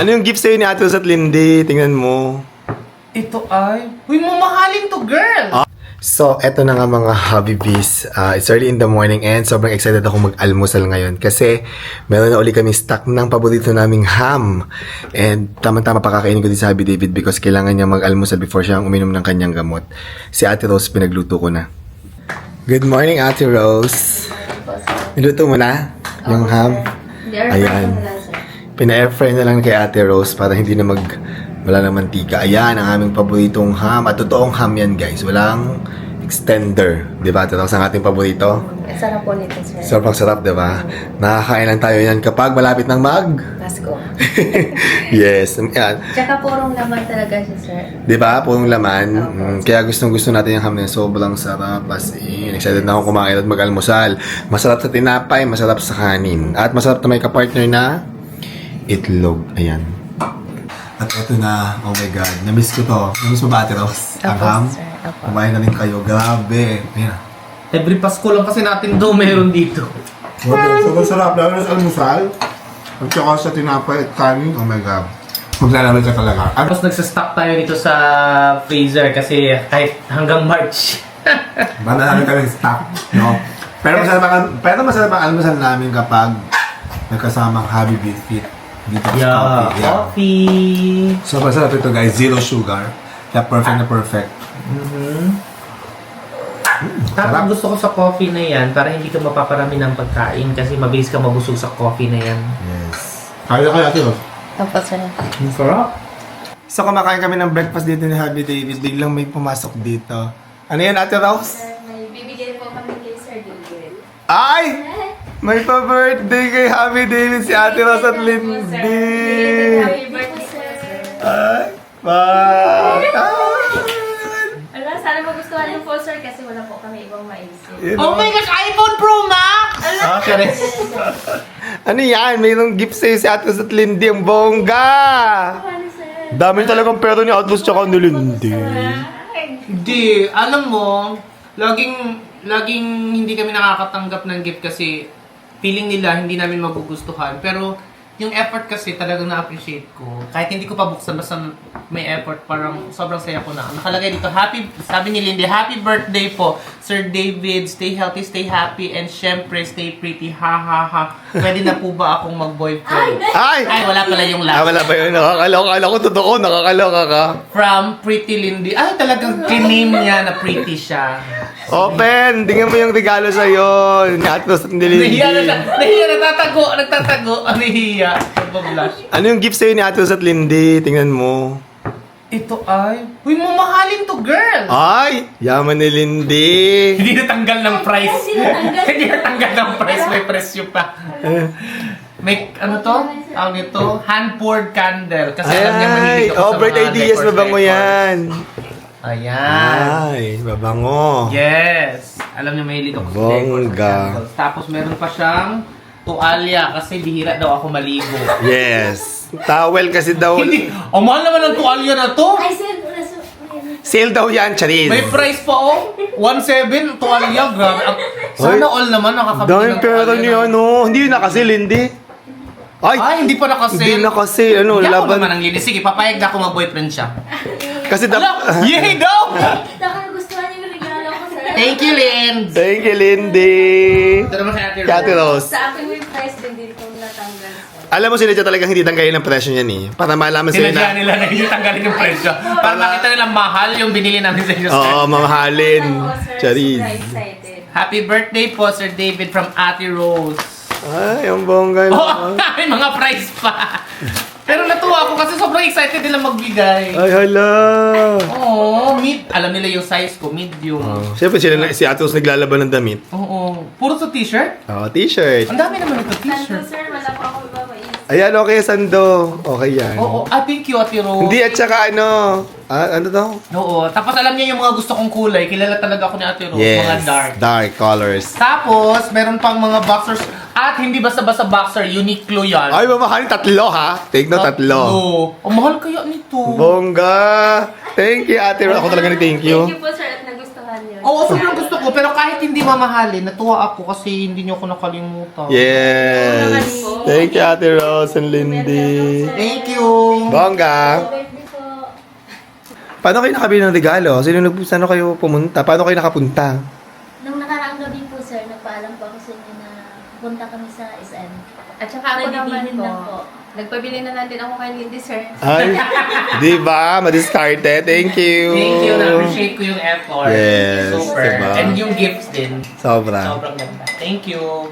Ano yung gift sa'yo ni Ate Rose at Lindy? Tingnan mo. Ito ay... Uy, mamahalin to, girl! So, eto na nga mga Habibis. It's early in the morning and sobrang excited ako mag-almusal ngayon kasi meron na uli kami stock ng paborito naming ham. And tama-tama pakakainin ko din sa Happy David because kailangan niya mag-almusal before siya uminom ng kanyang gamot. Si Ate Rose, pinagluto ko na. Good morning, Ate Rose. Niluto mo na yung ham? Ayan. Pina-air fry na lang kay Ate Rose para hindi na wala ng mantika. Ayan, ang aming paboritong ham. At totoong ham yan, guys. Walang extender. Di ba? Ito ang ating paborito. Sarap po nito, sir. Sobrang sarap, di ba? Nakakain lang tayo yan kapag malapit ng Pasko. Yes. Yan. Tsaka purong laman talaga siya, sir. Di ba? Purong laman. Kaya gustong-gusto natin yung ham na yan. Sobrang sarap. As in, excited na akong kumain at mag-almusal. Masarap sa tinapay, masarap sa kanin. At masarap na may kapartner na itlog. Ayan. At ito na, oh my God, namiss ko to. Namiss mo ba, Ate Rose? Ang ham? sir. Opo. Kumain na rin kayo. Grabe. Ayan. Every Pasko lang kasi natin daw meron dito. Sobrang sarap. Lalo na sa almusal. At saka sa tinapay at kanin. Oh my God. Maglalaban ka talaga. Tapos nagsastock tayo dito sa freezer kasi kahit hanggang March. Marami kami stock. No? Pero masarap ang almusal namin kapag nagkasamang Habibis Fit. Dito sa coffee. Coffee. Sobrang sarap ito, guys. Zero sugar. Kaya perfect na perfect. Tapos gusto ko sa coffee na yan para hindi ka mapaparami ng pagkain kasi mabilis ka mabusog sa coffee na yan. Yes. Kaya Ate Rose. Opo, sir. Ang sarap. So, kumakain kami ng breakfast dito ni Happy David. Biglang may pumasok dito. Ano yan, Ate Rose? May bibigyan po kami kay Sir David. Ay! May pa-birthday kay Happy David si Ate Rose at Lindy. Happy birthday, sir. Ay! Wow! Ala, sana magustuhan niyo po, sir, kasi wala po kami ibang maisip. Oh my gosh! iPhone Pro Max! Okay. Ano yan? Mayroong gift sa'yo si Ate Rose at Lindy. Ang bongga! Ano, sir? Dami talagang pera ni Ate Rose tsaka ni Lindy. Hindi, alam mo, laging hindi kami nakakatanggap ng gift kasi feeling nila hindi namin magugustuhan. Pero yung effort kasi talagang na-appreciate ko. Kahit hindi ko pa buksan, basta may effort, parang sobrang saya ko na. Nakalagay dito, sabi ni Lindy, happy birthday po, Sir David, stay healthy, stay happy, and syempre, stay pretty, ha ha ha. Pwede na po ba akong mag-boyfriend? Ay! Ay, wala pala yung Ah, last. wala ba yun? Nakakaloka. Alam ko, totoo. Nakakaloka ka. From Pretty Lindy. Ay, talagang kiname niya na pretty siya. Open! Tingnan mo yung regalo sa'yo. Ni Ate Rose at ni Lindy. Nahiya na siya. Nahiya, nagtatago. Nahiya. Nagpa-blush. Ano yung gift sa'yo ni Ate Rose at Lindy? Tingnan mo. Ito ay... Uy, mamahalin to, girl! Ay! Yaman ni Lindy. Hindi natanggal ng price. natanggal. Hindi natanggal ng price. May presyo pa. May, ano to? Tawag ito? Hand-poured candle. Kasi alam niya mahilig ako Oh, sa bright mga ideas. decor. Mabango yan. Ayan. Ay, mabango. Yes. Alam niya mahilig ako sa decor. sa Bongga. candles. Tapos meron pa siyang tuwalya kasi bihira daw ako maligo. Yes. Towel kasi daw. Hindi. Ang mahal naman ng tuwalya na to. Ay, sir, Sale daw yan, Charis. May price pa oh. 1.7 tuwalya. Grabe. Sana all naman nakakabili Dahil pera tuwalya niya, na. ano. Hindi yun na kasi, Lindy. Ay, hindi pa nakasale. Hindi na kasi, ano, Hindi ako laban. naman ang linis. Sige, papayag na ako mag-boyfriend siya. Kasi Ala, yay daw! nakagustuhan niyo yung regalo ko, sir. Thank you, Lynn. Thank you, Lindy. Ito naman kay Ate Kay Ate Rose. Sa akin yung price din dito natanggal, sir. Alam mo, sila siya talagang hindi tanggalin ang presyo niyan eh. Para malaman sila Sinadya na, nila na hindi tanggalin yung presyo. Para makita nila mahal yung binili namin sa inyo. oo, mamahalin. Ako, sir, Charis. super excited. Happy birthday po, Sir David from Ate Rose. Ay, ang bongga Oh, naman. may mga prize pa. Pero natuwa ako kasi sobrang excited nila magbigay. Ay, hala. Oo, alam nila yung size ko, medium. Siyempre, si Ate Rose naglalaban ng damit. Oo. Puro sa t-shirt? Oh, t-shirt. Ang dami naman ito Sando, t-shirt. sir, wala pa ako iba maisip. Ayan, okay, Sando. Okay yan. Oo, thank you, Ate Rose. Hindi, at saka ano, ano daw? Oo, tapos alam niya yung mga gusto kong kulay. Kilala talaga ako ni Ate Rose, mga Yes, dark. dark colors. Tapos, meron pang mga boxers. At hindi basta-basta boxer, Uniqlo yan. Ay, mamahalin tatlo ha. Take no, tatlo. Ang mahal kaya nito. Bongga. Thank you, Ate Rose. Ako talaga ni thank Thank you you. po, sir, at nagustuhan niyo. Oo, sobrang gusto ko. Pero kahit hindi mamahalin, natuwa ako kasi hindi niyo ako nakalimutan. Yes! Thank you, Ate Rose and Lindy. Thank you! Bongga! Birthday po. Paano kayo nakabili ng regalo? Saan kayo pumunta? Paano kayo nakapunta? Nung nakaraang gabi po, sir, nagpaalam po ako sa inyo na punta kami sa SM. At saka ako naman Nagbibilin lang po. Nagpabili na natin ako kay Lindy, sir. Ay, di ba? Madiskarte. Thank you. Thank you. Na-appreciate ko yung effort. Yes, Super. diba? And yung gifts din. Sobra. Sobrang ganda. Thank you.